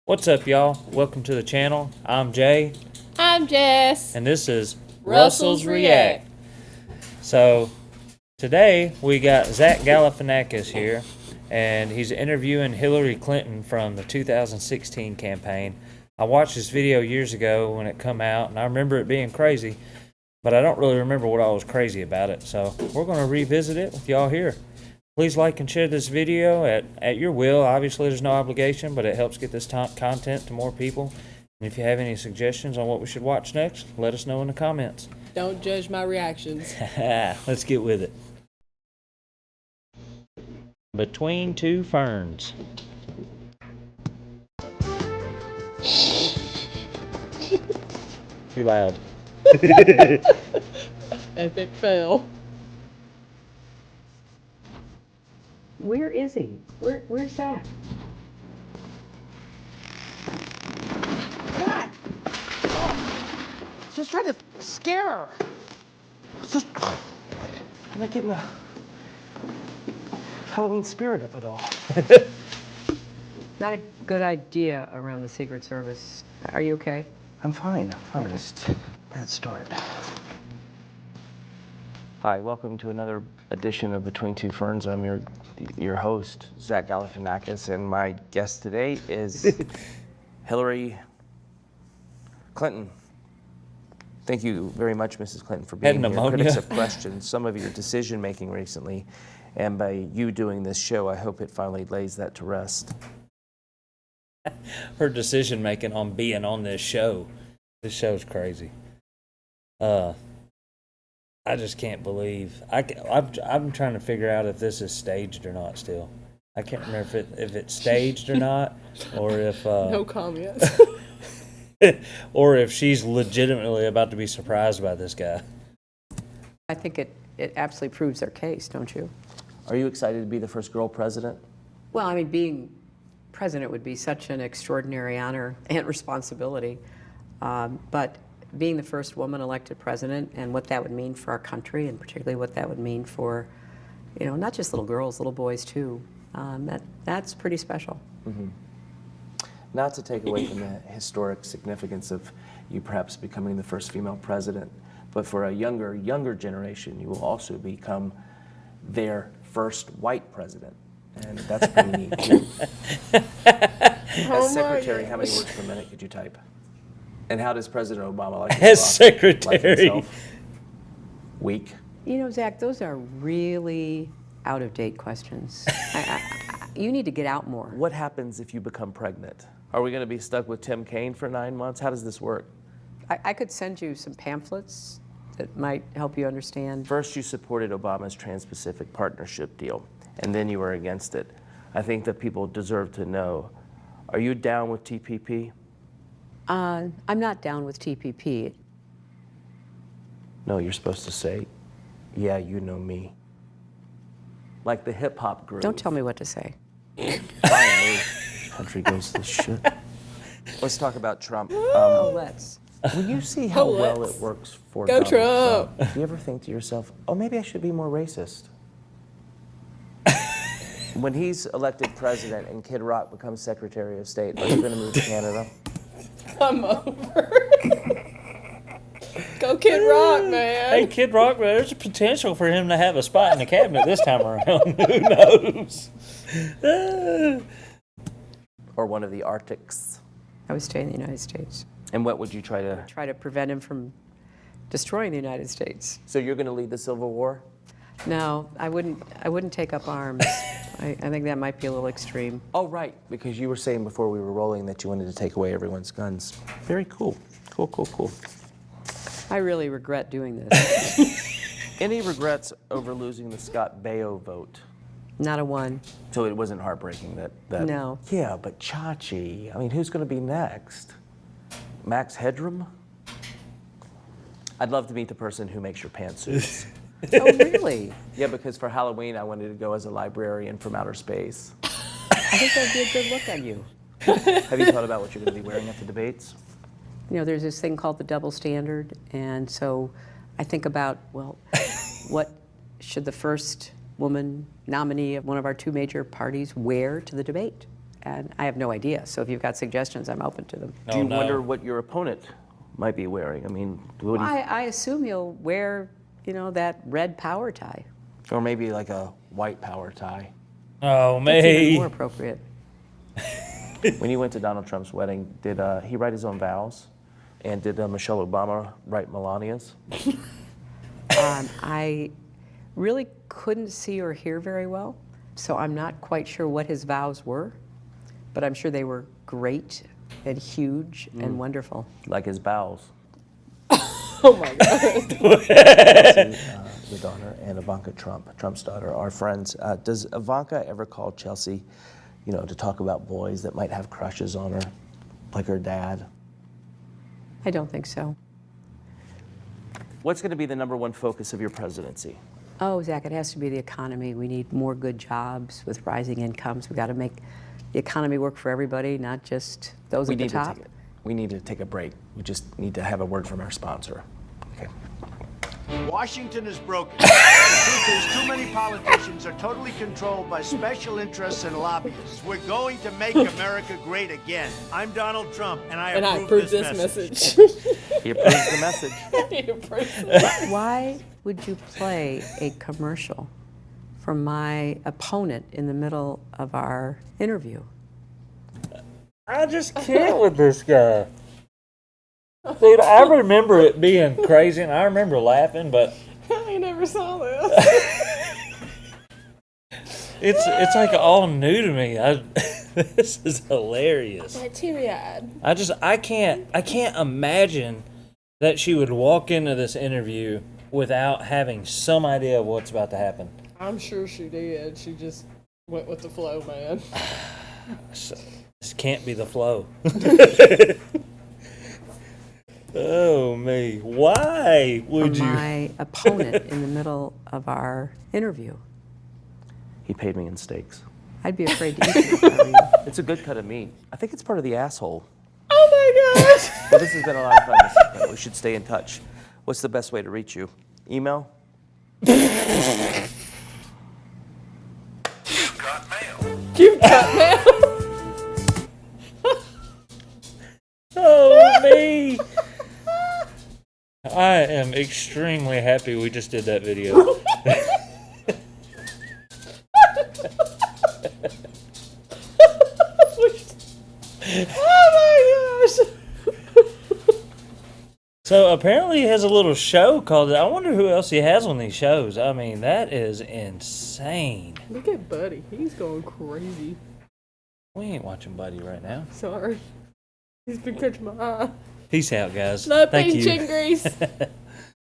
What's up, y'all? Welcome to the channel. I'm Jay, I'm Jess. and this is Russell's React. So, today we got Zach Galifianakis here, and he's interviewing Hillary Clinton from the 2016 campaign. I watched this video years ago when it come out, and I remember it being crazy, but I don't really remember what all was crazy about it. So, we're going to revisit it with y'all here. Please like and share this video at your will. Obviously, there's no obligation, but it helps get this content to more people. And if you have any suggestions on what we should watch next, let us know in the comments. Don't judge my reactions. Let's get with it. Between Two Ferns. Too loud. Epic fail. Where is he? Where's that? God! Just trying to scare her. Just I'm not getting the Halloween spirit of it all. Not a good idea around the Secret Service. Are you okay? I'm fine. I'm just bad start. Hi, welcome to another edition of Between Two Ferns. I'm your host, Zach Galifianakis, and my guest today is Hillary Clinton. Thank you very much, Mrs. Clinton, for being here. Critics have questioned some of your decision-making recently, and by you doing this show, I hope it finally lays that to rest. Her decision-making on being on this show. This show's crazy. I just can't believe. I'm trying to figure out if this is staged or not still. I can't remember if it's staged or not, or if No comments. or if she's legitimately about to be surprised by this guy. I think it absolutely proves their case, don't you? Are you excited to be the first girl president? Well, I mean, being president would be such an extraordinary honor and responsibility. But being the first woman elected president and what that would mean for our country, and particularly what that would mean for, not just little girls, little boys too, that's pretty special. Mm-hmm. Not to take away from the historic significance of you perhaps becoming the first female president, but for a younger generation, you will also become their first white president. And that's pretty neat too. As secretary, how many words per minute could you type? And how does President Obama like his As secretary? Like weak? Zach, those are really out-of-date questions. You need to get out more. What happens if you become pregnant? Are we going to be stuck with Tim Kaine for 9 months? How does this work? I could send you some pamphlets that might help you understand. First, you supported Obama's Trans-Pacific Partnership deal, and then you were against it. I think that people deserve to know. Are you down with TPP? I'm not down with TPP. No, you're supposed to say, yeah, you know me. Like the hip-hop group. Don't tell me what to say. Finally, country goes to shit. Let's talk about Trump. Let's. When you see how well it works for Go Donald Trump, do you ever think to yourself, oh, maybe I should be more racist? When he's elected president and Kid Rock becomes Secretary of State, are you going to move to Canada? Come over. Go Kid Rock, man. Hey, Kid Rock, there's a potential for him to have a spot in the cabinet this time around. Who knows? Or one of the Arctics? I would stay in the United States. And what would you try to... Try to prevent him from destroying the United States. So you're going to lead the Civil War? No, I wouldn't take up arms. I think that might be a little extreme. Oh, right, because you were saying before we were rolling that you wanted to take away everyone's guns. Very cool. Cool. I really regret doing this. Any regrets over losing the Scott Baio vote? Not a one. So it wasn't heartbreaking that... No. Yeah, but Chachi, I mean, who's going to be next? Max Headroom? I'd love to meet the person who makes your pantsuits. Oh, really? Yeah, because for Halloween, I wanted to go as a librarian from outer space. I think that'd be a good look on you. Have you thought about what you're going to be wearing at the debates? There's this thing called the double standard, and so I think about, well, what should the first woman nominee of one of our two major parties wear to the debate? and I have no idea. So if you've got suggestions, I'm open to them. Do you no. wonder what your opponent might be wearing? I mean, what do you, I assume he'll wear, that red power tie. or maybe like a white power tie. Oh, That's even me. more appropriate. When you went to Donald Trump's wedding, did he write his own vows? And did Michelle Obama write Melania's? I really couldn't see or hear very well, so I'm not quite sure what his vows were, but I'm sure they were great and huge and wonderful. Like his bowels. Oh my God. The daughter, and Ivanka Trump, Trump's daughter, are friends. Does Ivanka ever call Chelsea, to talk about boys that might have crushes on her, like her dad? I don't think so. What's going to be the #1 focus of your presidency? Oh, Zach, it has to be the economy. We need more good jobs with rising incomes. We've got to make the economy work for everybody, not just those at the top. We need to take a break. We just need to have a word from our sponsor. Okay. Washington is broken. The truth is, too many politicians are totally controlled by special interests and lobbyists. We're going to make America great again. I'm Donald Trump, and I approve this message. He approves the message. He approves it. Why would you play a commercial for my opponent in the middle of our interview? I just can't with this guy. Dude, I remember it being crazy, and I remember laughing, but I never saw this. it's like all new to me. This is hilarious. My teary-eyed. I can't imagine that she would walk into this interview without having some idea of what's about to happen. I'm sure she did. She just went with the flow, man. This can't be the flow. Oh me! Why would For you? my opponent in the middle of our interview. He paid me in steaks. I'd be afraid to eat it if I were you. It's a good cut of meat. I think it's part of the asshole. Oh my gosh. Well, this has been a lot of fun. We should stay in touch. What's the best way to reach you? Email? Cute cut, man. Oh me! I am extremely happy we just did that video. Oh my gosh. So apparently he has a little show called. I wonder who else he has on these shows. I mean, that is insane. Look at Buddy. He's going crazy. We ain't watching Buddy right now. Sorry. He's been catching my eye. Peace out, guys. No Thank pink you. chin grease.